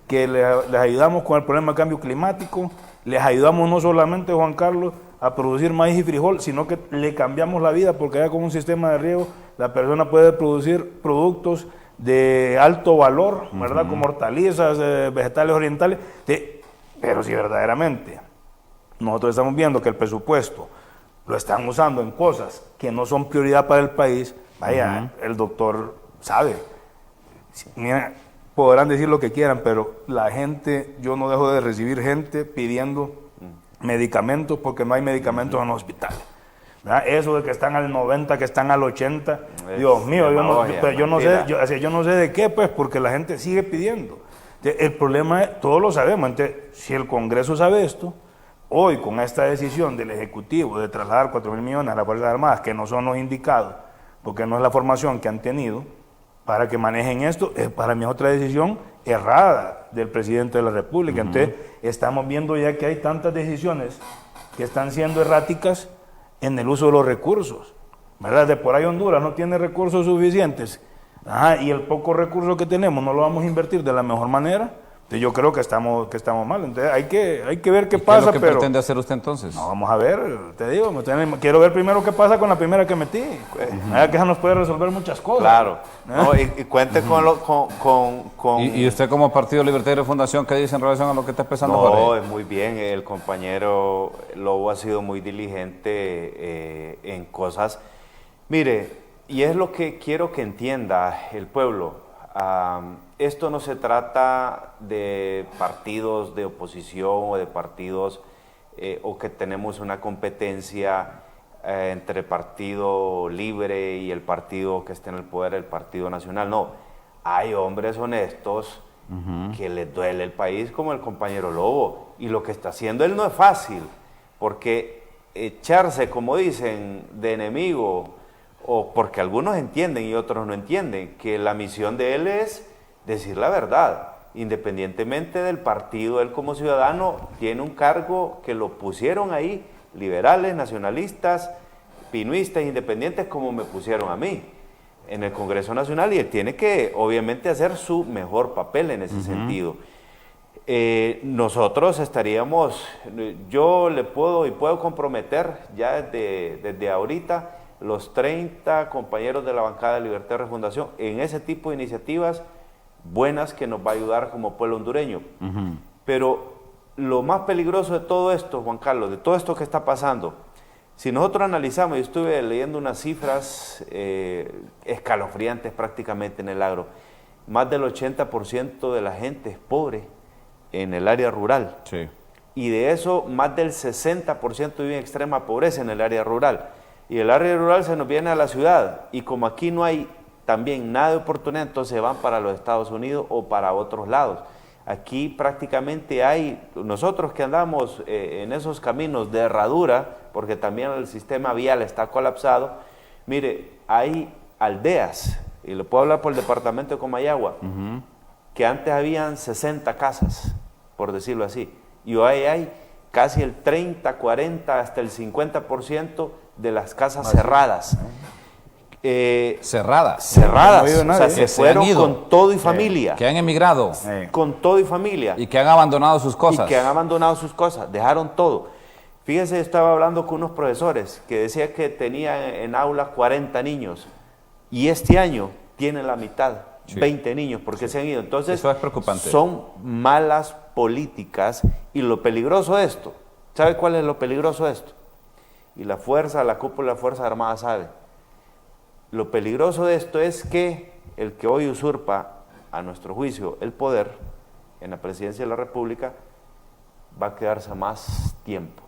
Que les ayudamos con el problema de cambio climático, les ayudamos no solamente, Juan Carlos, a producir maíz y frijol, sino que le cambiamos la vida, porque ya con un sistema de riego la persona puede producir productos de alto valor, ¿verdad? Como hortalizas, vegetales orientales, pero si verdaderamente nosotros estamos viendo que el presupuesto lo están usando en cosas que no son prioridad para el país, vaya, el doctor sabe. Mira, podrán decir lo que quieran, pero la gente, yo no dejo de recibir gente pidiendo medicamentos porque no hay medicamentos en los hospitales. ¿Verdad? Eso de que están al 90, que están al 80, Dios mío, yo no sé de qué, pues, porque la gente sigue pidiendo. Entonces, el problema es, todos lo sabemos, entonces, si el Congreso sabe esto, hoy con esta decisión del Ejecutivo de trasladar 4,000 millones a las Fuerzas Armadas, que no son los indicados, porque no es la formación que han tenido, para que manejen esto, para mí es otra decisión errada del presidente de la República. Entonces, estamos viendo ya que hay tantas decisiones que están siendo erráticas en el uso de los recursos. ¿verdad? De por ahí Honduras no tiene recursos suficientes, y el poco recurso que tenemos no lo vamos a invertir de la mejor manera. Entonces yo creo que estamos mal. Entonces hay que ver qué pasa.
¿Qué es lo que pretende hacer usted entonces?
No, vamos a ver, te digo, quiero ver primero qué pasa con la primera que metí. Que esa nos puede resolver muchas cosas.
Claro, no, y cuente con...
¿Y usted como Partido Libertario Fundación, qué dice en relación a lo que está empezando por ahí?
No, es muy bien, el compañero Lobo ha sido muy diligente en cosas. Mire, y es lo que quiero que entienda el pueblo. Esto no se trata de partidos de oposición o de partidos o que tenemos una competencia entre el Partido Libre y el partido que esté en el poder, el Partido Nacional. No, hay hombres honestos que les duele el país como el compañero Lobo, y lo que está haciendo él no es fácil, porque echarse, como dicen, de enemigo, o porque algunos entienden y otros no entienden, que la misión de él es decir la verdad, independientemente del partido. Él como ciudadano tiene un cargo que lo pusieron ahí, liberales, nacionalistas, pinuistas, independientes, como me pusieron a mí en el Congreso Nacional, y él tiene que obviamente hacer su mejor papel en ese sentido. Nosotros estaríamos, yo le puedo comprometer ya desde ahorita los 30 compañeros de la bancada de Libertad y Refundación en ese tipo de iniciativas buenas que nos va a ayudar como pueblo hondureño. Pero lo más peligroso de todo esto, Juan Carlos, de todo esto que está pasando, si nosotros analizamos, yo estuve leyendo unas cifras escalofriantes prácticamente en el agro, más del 80% de la gente es pobre en el área rural.
Sí.
Y de eso, más del 60% vive en extrema pobreza en el área rural. Y el área rural se nos viene a la ciudad, y como aquí no hay también nada de oportunidad, entonces se van para los Estados Unidos o para otros lados. Aquí prácticamente hay, nosotros que andamos en esos caminos de herradura, porque también el sistema vial está colapsado, mire, hay aldeas, y lo puedo hablar por el departamento de Comayagua, que antes habían 60 casas, por decirlo así, y hoy hay casi el 30, 40, hasta el 50% de las casas cerradas.
Cerradas.
No, o sea, se fueron con todo y familia.
Que han emigrado.
Con todo y familia.
Y que han abandonado sus cosas.
Dejaron todo. Fíjense, estaba hablando con unos profesores que decían que tenían en aula 40 niños, y este año tienen la mitad, 20 niños, porque se han ido. Entonces,
eso es preocupante.
Son malas políticas, y lo peligroso de esto, ¿sabe cuál es lo peligroso de esto? Y la cúpula de la Fuerza Armada sabe. Lo peligroso de esto es que el que hoy usurpa, a nuestro juicio, el poder en la presidencia de la República, va a quedarse más tiempo.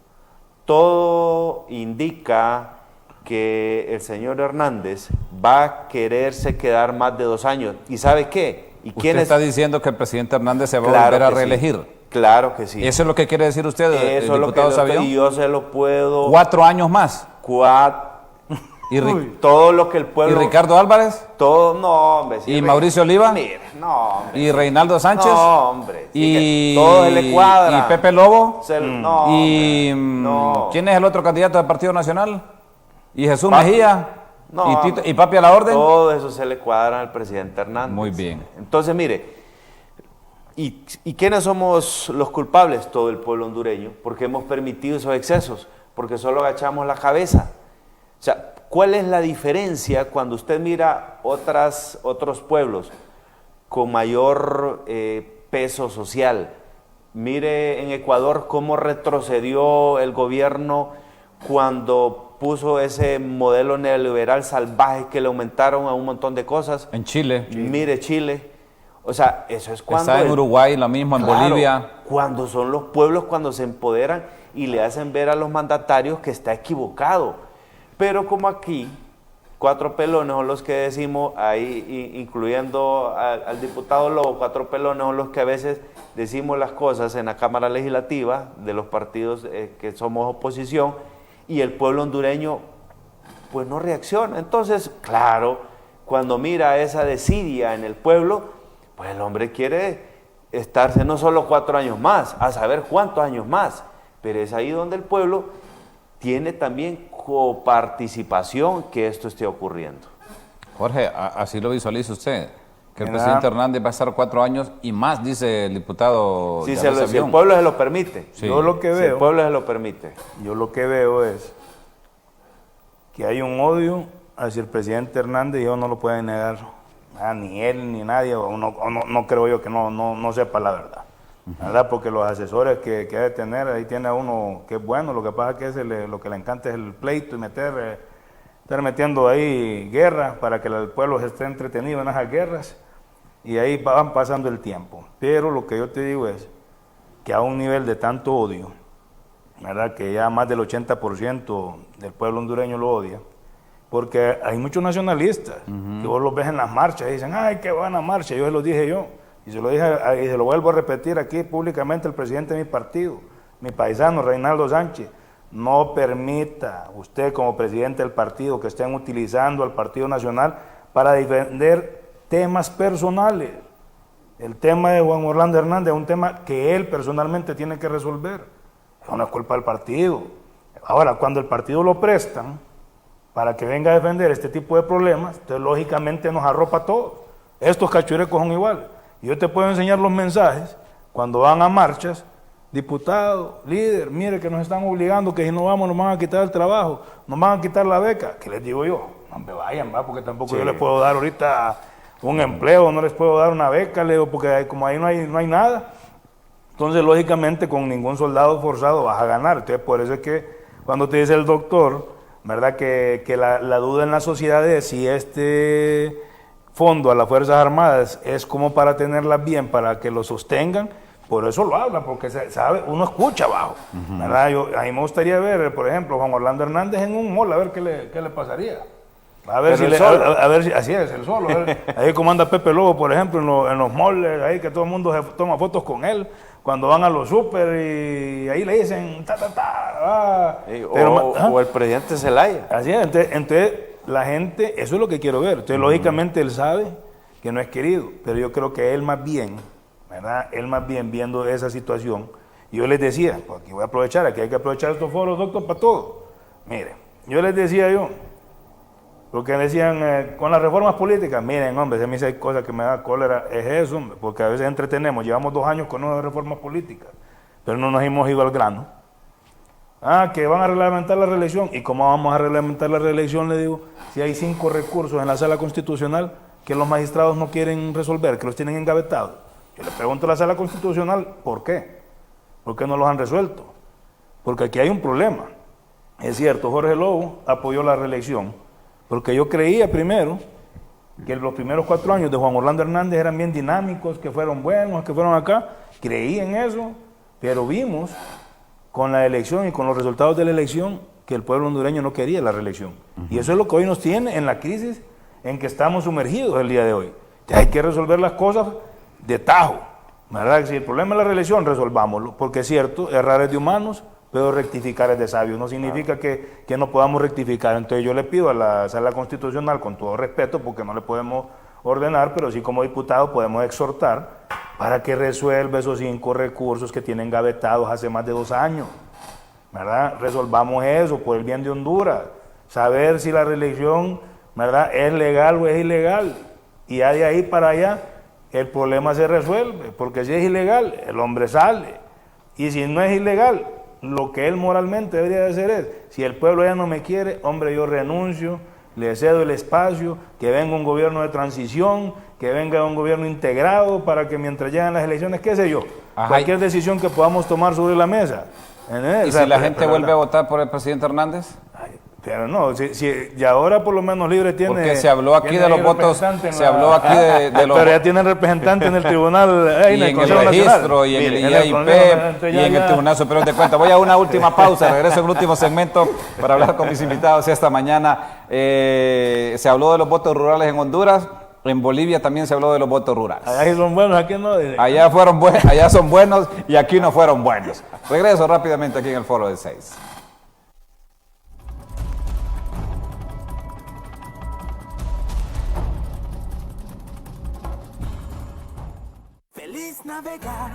Todo indica que el señor Hernández va a quererse quedar más de 2 años. ¿Y sabe qué? ¿Y
usted está diciendo que el presidente Hernández se va a volver a reelegir?
Sí. Claro que sí.
¿Eso es lo que quiere decir usted,
eso
diputado Sabión?
Y yo se lo puedo...
4 años más. ¿Y
todo lo que el pueblo...
¿Y Ricardo Álvarez?
Todo, no, hombre.
¿Y Mauricio Oliva?
Mira, no, hombre.
¿Y Reinaldo Sánchez?
No, hombre.
¿Y
todo se le cuadra.
¿Y Pepe Lobo?
No,
¿Y
no.
quién es el otro candidato del Partido Nacional? ¿Y Jesús Mejía?
No,
¿Y Papi a la orden?
Todo eso se le cuadra al presidente Hernández.
Muy bien.
Entonces, mire, ¿y quiénes somos los culpables? Todo el pueblo hondureño, porque hemos permitido esos excesos, porque solo agachamos la cabeza. O sea, ¿cuál es la diferencia cuando usted mira otros pueblos con mayor peso social? Mire en Ecuador cómo retrocedió el gobierno cuando puso ese modelo neoliberal salvaje que le aumentaron a un montón de cosas.
En Chile.
Mire Chile. O sea, eso es cuando...
Está en Uruguay, lo mismo, en Bolivia.
Cuando son los pueblos, cuando se empoderan y le hacen ver a los mandatarios que está equivocado. Pero como aquí, 4 pelones son los que decimos, ahí incluyendo al diputado Lobo, 4 pelones son los que a veces decimos las cosas en la Cámara Legislativa de los partidos que somos oposición, y el pueblo hondureño pues no reacciona. Entonces, claro, cuando mira esa desidia en el pueblo, pues el hombre quiere estarse no solo 4 años más, a saber cuántos años más, pero es ahí donde el pueblo tiene también coparticipación que esto esté ocurriendo.
Jorge, así lo visualiza usted, que el
Mira,
presidente Hernández va a estar 4 años y más, dice el diputado.
Si el pueblo se lo permite.
Sí.
Yo lo que veo,
Si el pueblo se lo permite.
yo lo que veo es que hay un odio hacia el presidente Hernández y ellos no lo pueden negar. Ni él ni nadie, no creo yo que no sepa la verdad. ¿Verdad? Porque los asesores que debe tener, ahí tiene a uno que es bueno, lo que pasa es que lo que le encanta es el pleito y estar metiendo ahí guerra para que el pueblo se esté entretenido en esas guerras y ahí van pasando el tiempo. Pero lo que yo te digo es que a un nivel de tanto odio, ¿verdad? Que ya más del 80% del pueblo hondureño lo odia, porque hay muchos nacionalistas que vos los ves en las marchas y dicen, ay, qué buena marcha, yo se lo dije yo. Y se lo dije y se lo vuelvo a repetir aquí públicamente al presidente de mi partido, mi paisano Reinaldo Sánchez. No permita usted como presidente del partido que estén utilizando al Partido Nacional para defender temas personales. El tema de Juan Orlando Hernández es un tema que él personalmente tiene que resolver. Eso no es culpa del partido. Ahora, cuando el partido lo prestan para que venga a defender este tipo de problemas, entonces lógicamente nos arropa a todos. Estos cachurecos son iguales. Yo te puedo enseñar los mensajes cuando van a marchas, diputado, líder, mire que nos están obligando, que si no vamos nos van a quitar el trabajo, nos van a quitar la beca. ¿Qué les digo yo? No me vayan, va, porque tampoco yo les puedo dar ahorita un empleo, no les puedo dar una beca, le digo, porque como ahí no hay nada. Entonces, lógicamente, con ningún soldado forzado vas a ganar. Entonces, por eso es que cuando te dice el doctor, ¿verdad? Que la duda en la sociedad es si este fondo a las Fuerzas Armadas es como para tenerlas bien, para que lo sostengan, por eso lo hablan, porque sabe, uno escucha abajo, ¿verdad? A mí me gustaría ver, por ejemplo, Juan Orlando Hernández en un mall, a ver qué le pasaría. A ver, si así es, el solo. Ahí como anda Pepe Lobo, por ejemplo, en los malls, ahí que todo el mundo se toma fotos con él, cuando van a los súper y ahí le dicen,
o el presidente Zelaya.
Así es, entonces la gente, eso es lo que quiero ver. Entonces, lógicamente, él sabe que no es querido, pero yo creo que él más bien, ¿verdad? Él más bien viendo esa situación, yo les decía, pues aquí voy a aprovechar, aquí hay que aprovechar estos foros, doctor, para todo. Mire, yo les decía porque decían, con las reformas políticas, miren, hombre, si a mí hay cosas que me da cólera, es eso, hombre, porque a veces entretenemos, llevamos 2 años con nuevas reformas políticas, pero no nos hemos ido al grano. Que van a reglamentar la reelección. ¿Y cómo vamos a reglamentar la reelección? Le digo, si hay 5 recursos en la sala constitucional que los magistrados no quieren resolver, que los tienen engavetados. Yo le pregunto a la sala constitucional, ¿por qué? ¿Por qué no los han resuelto? Porque aquí hay un problema. Es cierto, Jorge Lobo apoyó la reelección, porque yo creía primero que los primeros 4 años de Juan Orlando Hernández eran bien dinámicos, que fueron buenos, que fueron acá. Creí en eso, pero vimos con la elección y con los resultados de la elección que el pueblo hondureño no quería la reelección. Y eso es lo que hoy nos tiene en la crisis en que estamos sumergidos el día de hoy. Hay que resolver las cosas de tajo, ¿verdad? Si el problema es la reelección, resolvámoslo, porque es cierto, errar es de humanos, pero rectificar es de sabios. No significa que no podamos rectificar. Entonces yo le pido a la sala constitucional, con todo respeto, porque no le podemos ordenar, pero sí como diputado podemos exhortar para que resuelva esos 5 recursos que tienen gavetados hace más de 2 años, ¿verdad? Resolvamos eso por el bien de Honduras, saber si la reelección, ¿verdad?, es legal o es ilegal, y ya de ahí para allá el problema se resuelve, porque si es ilegal, el hombre sale, y si no es ilegal, lo que él moralmente debería de hacer es, si el pueblo ya no me quiere, hombre, yo renuncio, le cedo el espacio, que venga un gobierno de transición, que venga un gobierno integrado para que mientras lleguen las elecciones, qué sé yo, cualquier decisión que podamos tomar sobre la mesa.
¿Y si la gente vuelve a votar por el presidente Hernández?
Pero no, y ahora por lo menos Libre tiene...
Porque se habló aquí de los votos, se habló aquí de los...
Pero ya tienen representante en el tribunal,
y en el registro, y en el IAIP, y en el Tribunal Superior de Cuentas. Voy a una última pausa, regreso en el último segmento para hablar con mis invitados esta mañana. Se habló de los votos rurales en Honduras, en Bolivia también se habló de los votos rurales.
Allá son buenos, aquí no.
Allá son buenos y aquí no fueron buenos. Regreso rápidamente aquí en el Foro de 6.
Feliz Feliz navegar,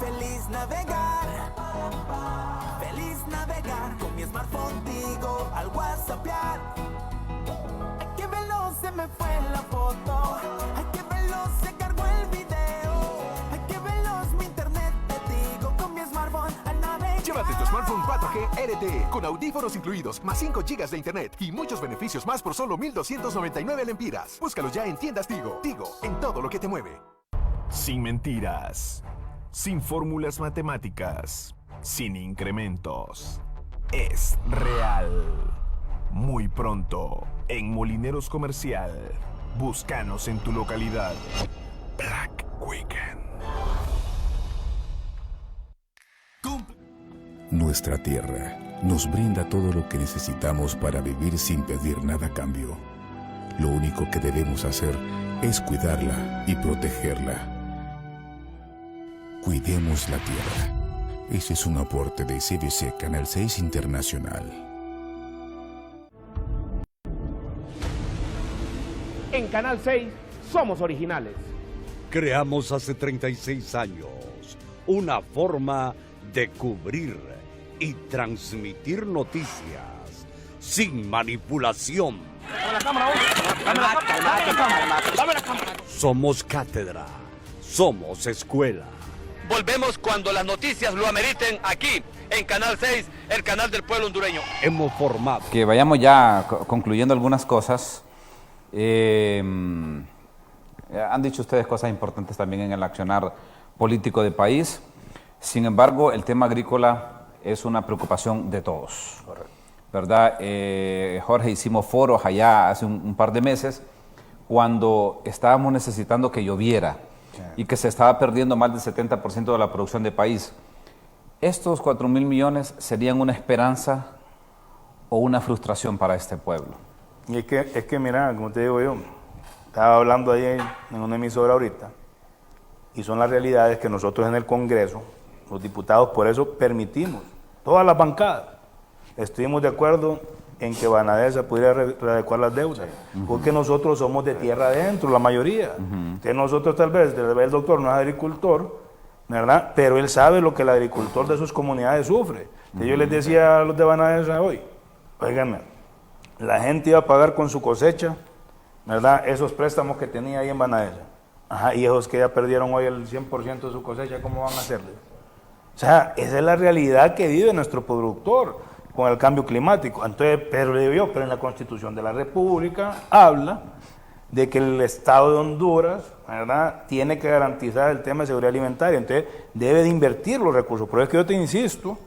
feliz navegar, feliz navegar con mi smartphone Tigo al WhatsAppear. Ay, qué veloz se me fue la foto, ay, qué veloz se cargó el video, ay, qué veloz mi internet de Tigo con mi smartphone al navegar.
Llévate tu smartphone 4G LTE con audífonos incluidos, más 5 GB de internet y muchos beneficios más por solo 1,299 lempiras. Búscalos ya en tiendas Tigo. Tigo, en todo lo que te mueve.
Sin mentiras, sin fórmulas matemáticas, sin incrementos. Es real. Muy pronto, en Molineros Comercial. Búscanos en tu localidad. Black Weekend.
Nuestra tierra nos brinda todo lo que necesitamos para vivir sin pedir nada a cambio. Lo único que debemos hacer es cuidarla y protegerla. Cuidemos la tierra. Ese es un aporte de CBC Canal 6 Internacional.
En Canal 6 somos originales.
Creamos hace 36 años una forma de cubrir y transmitir noticias sin manipulación. Somos cátedra, somos escuela.
Volvemos cuando las noticias lo ameriten aquí, en Canal 6, el canal del pueblo hondureño.
Hemos formado.
Que vayamos ya concluyendo algunas cosas. Han dicho ustedes cosas importantes también en el accionar político del país. Sin embargo, el tema agrícola es una preocupación de todos. Correcto. ¿Verdad? Jorge, hicimos foros allá hace un par de meses cuando estábamos necesitando que lloviera y que se estaba perdiendo más del 70% de la producción del país. ¿Estos 4.000 millones serían una esperanza o una frustración para este pueblo?
Y es que mira, como te digo yo, estaba hablando ahí en una emisora ahorita, y son las realidades que nosotros en el Congreso, los diputados, por eso permitimos, todas las bancadas, estuvimos de acuerdo en que Banadesa pudiera readecuar las deudas, porque nosotros somos de tierra adentro, la mayoría. Entonces nosotros tal vez el doctor no es agricultor, ¿verdad? Pero él sabe lo que el agricultor de sus comunidades sufre. Entonces yo les decía a los de Banadesa hoy, óiganme, la gente iba a pagar con su cosecha, ¿verdad? Esos préstamos que tenía ahí en Banadesa. Ajá, y esos que ya perdieron hoy el 100% de su cosecha, ¿cómo van a hacerle? O sea, esa es la realidad que vive nuestro productor con el cambio climático. Entonces, pero le digo yo, pero en la Constitución de la República habla de que el Estado de Honduras, ¿verdad?, tiene que garantizar el tema de seguridad alimentaria, entonces debe de invertir los recursos. Pero es que yo te insisto,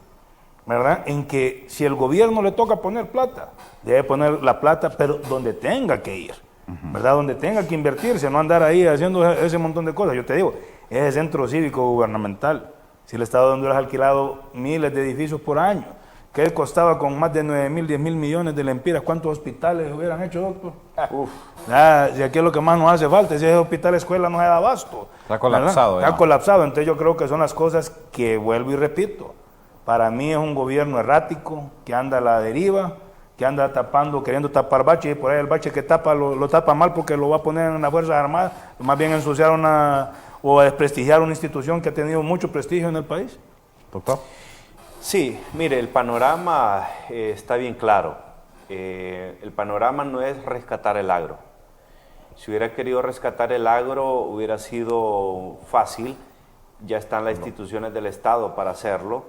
¿verdad?, en que si el gobierno le toca poner plata, debe poner la plata, pero donde tenga que ir, ¿verdad?, donde tenga que invertirse, no andar ahí haciendo ese montón de cosas. Yo te digo, ese centro cívico gubernamental, si el Estado de Honduras ha alquilado miles de edificios por año, que él costaba con más de 9.000, 10.000 millones de lempiras, ¿cuántos hospitales hubieran hecho, doctor? Si aquí es lo que más nos hace falta, si ese hospital escuela no se da abasto.
Está colapsado.
Está colapsado, entonces yo creo que son las cosas que vuelvo y repito. Para mí es un gobierno errático, que anda a la deriva, que anda tapando, queriendo tapar baches, y por ahí el bache que tapa lo tapa mal porque lo va a poner en las Fuerzas Armadas, más bien ensuciar o desprestigiar una institución que ha tenido mucho prestigio en el país.
Doctor.
Sí, mire, el panorama está bien claro. El panorama no es rescatar el agro. Si hubiera querido rescatar el agro hubiera sido fácil, ya están las instituciones del Estado para hacerlo,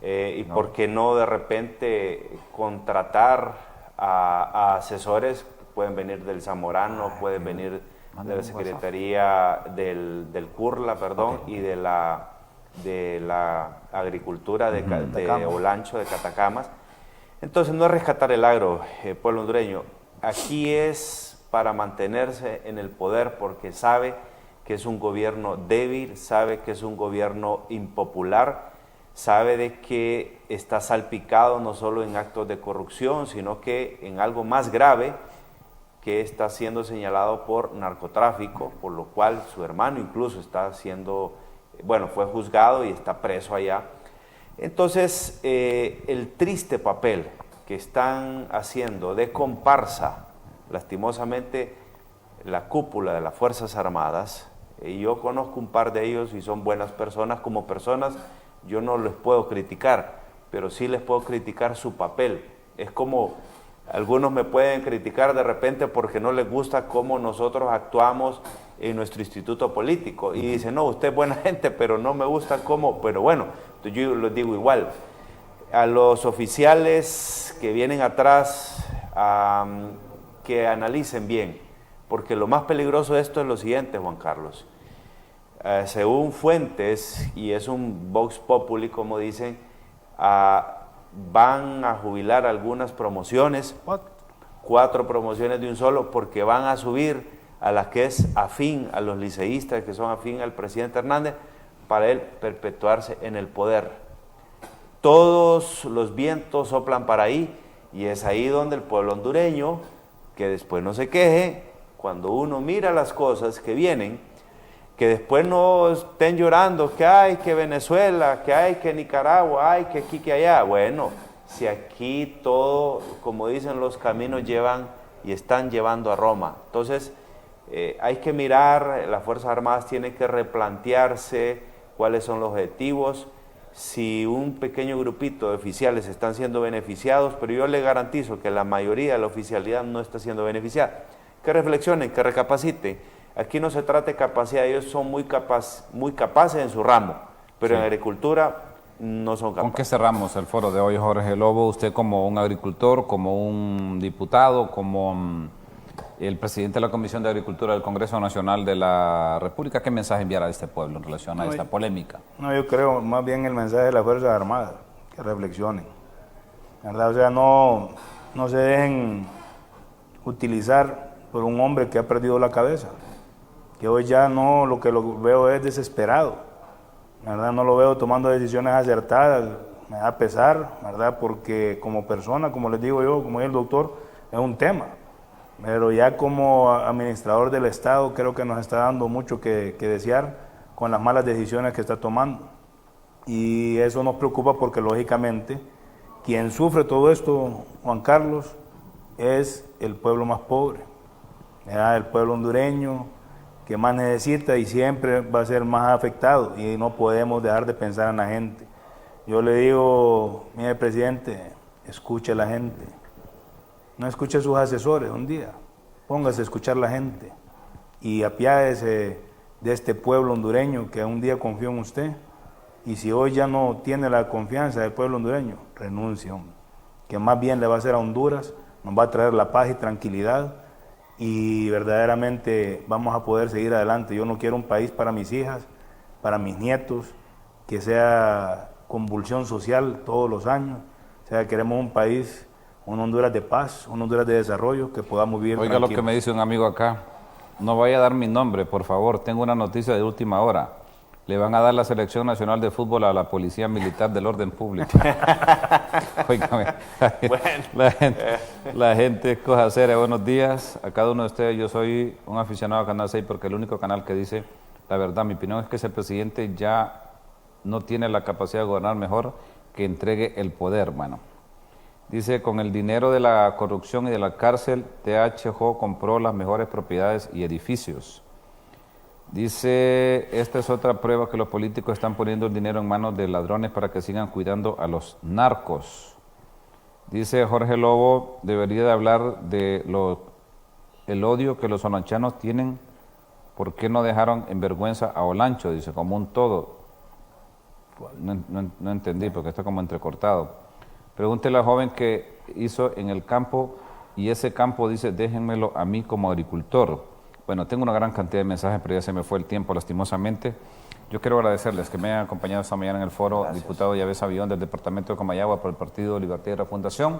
y por qué no de repente contratar a asesores, pueden venir del Zamorano, pueden venir de la Secretaría del CURLA, perdón, y de la agricultura de Olancho, de Catacamas. Entonces no es rescatar el agro, pueblo hondureño, aquí es para mantenerse en el poder porque sabe que es un gobierno débil, sabe que es un gobierno impopular, sabe de que está salpicado no solo en actos de corrupción, sino que en algo más grave, que está siendo señalado por narcotráfico, por lo cual su hermano incluso está siendo, fue juzgado y está preso allá. Entonces, el triste papel que están haciendo de comparsa, lastimosamente, la cúpula de las Fuerzas Armadas, Y yo conozco un par de ellos y son buenas personas. Como personas yo no les puedo criticar, pero sí les puedo criticar su papel. Es como algunos me pueden criticar de repente porque no les gusta cómo nosotros actuamos en nuestro instituto político. Y dicen, no, usted es buena gente, pero no me gusta cómo. Pero bueno, yo les digo igual. A los oficiales que vienen atrás, que analicen bien. Porque lo más peligroso de esto es lo siguiente, Juan Carlos. Según fuentes, y es un Vox Populi, como dicen, van a jubilar algunas promociones, 4 promociones de un solo, porque van a subir a las que es afín a los liceístas, que son afín al presidente Hernández, para él perpetuarse en el poder. Todos los vientos soplan para ahí, y es ahí donde el pueblo hondureño, que después no se queje, cuando uno mira las cosas que vienen, que después no estén llorando, que hay que Venezuela, que hay que Nicaragua, hay que aquí, que allá. Bueno, si aquí todo, como dicen, los caminos llevan y están llevando a Roma. Entonces, hay que mirar, las Fuerzas Armadas tienen que replantearse cuáles son los objetivos, si un pequeño grupito de oficiales están siendo beneficiados, pero yo le garantizo que la mayoría de la oficialidad no está siendo beneficiada. Que reflexionen, que recapaciten. Aquí no se trata de capacidad, ellos son muy capaces en su ramo, pero en agricultura no son capaces.
¿Con qué cerramos el foro de hoy, Jorge Lobo? Usted como un agricultor, como un diputado, como el presidente de la Comisión de Agricultura del Congreso Nacional de la República, ¿qué mensaje enviará a este pueblo en relación a esta polémica?
No, yo creo más bien el mensaje de las Fuerzas Armadas, que reflexionen, ¿verdad? O sea, no se dejen utilizar por un hombre que ha perdido la cabeza, que hoy ya no, lo que lo veo es desesperado, ¿verdad? No lo veo tomando decisiones acertadas, me da pesar, ¿verdad? Porque como persona, como les digo yo, como es el doctor, es un tema, pero ya como administrador del Estado creo que nos está dando mucho que desear con las malas decisiones que está tomando, y eso nos preocupa porque lógicamente quien sufre todo esto, Juan Carlos, es el pueblo más pobre, el pueblo hondureño que más necesita y siempre va a ser más afectado, y no podemos dejar de pensar en la gente. Yo le digo, mire presidente, escuche a la gente, no escuche a sus asesores un día, póngase a escuchar a la gente y apiádese de este pueblo hondureño que un día confió en usted, y si hoy ya no tiene la confianza del pueblo hondureño, renuncie, hombre, que más bien le va a hacer a Honduras, nos va a traer la paz y tranquilidad, y verdaderamente vamos a poder seguir adelante. Yo no quiero un país para mis hijas, para mis nietos, que sea convulsión social todos los años. O sea, queremos un país, un Honduras de paz, un Honduras de desarrollo, que podamos vivir
Oiga
tranquilos.
lo que me dice un amigo acá, no vaya a dar mi nombre, por favor, tengo una noticia de última hora. Le van a dar la selección nacional de fútbol a la Policía Militar del Orden Público. Óigame, la gente es cosa seria. Buenos días a cada uno de ustedes. Yo soy un aficionado a Canal 6 porque el único canal que dice la verdad. Mi opinión es que ese presidente ya no tiene la capacidad de gobernar, mejor que entregue el poder, mano. Dice, con el dinero de la corrupción y de la cárcel, THJ compró las mejores propiedades y edificios. Dice, esta es otra prueba que los políticos están poniendo el dinero en manos de ladrones para que sigan cuidando a los narcos. Dice Jorge Lobo, debería de hablar de el odio que los olanchanos tienen, ¿por qué no dejaron en vergüenza a Olancho? Dice, como un todo. No entendí porque está como entrecortado. Pregúntele al joven que hizo en el campo y ese campo dice, déjenmelo a mí como agricultor. Bueno, tengo una gran cantidad de mensajes, pero ya se me fue el tiempo, lastimosamente. Yo quiero agradecerles que me hayan acompañado esta mañana en el foro. Gracias. Diputado Yavés Avión del Departamento de Comayagua por el Partido Libertad y Refundación.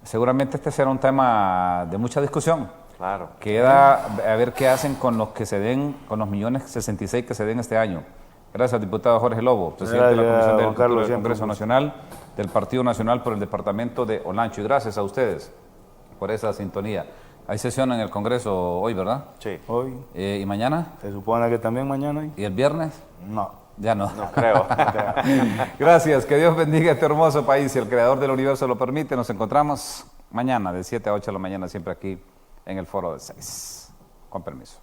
Seguramente este será un tema de mucha discusión.
Claro.
Queda a ver qué hacen con los que se den, con los millones 66 que se den este año. Gracias, diputado Jorge Lobo, presidente de la Comisión de Agricultura del Congreso Nacional, del Partido Nacional por el Departamento de Olancho. Y gracias a ustedes por esa sintonía. Hay sesión en el Congreso hoy, ¿verdad?
Sí.
Hoy.
¿Y mañana?
Se supone que también mañana hay.
¿Y el viernes?
No.
Ya no.
No creo.
Gracias, que Dios bendiga este hermoso país. Si el Creador del Universo lo permite, nos encontramos mañana de 7 a 8 de la mañana, siempre aquí en el Foro de 6. Con permiso.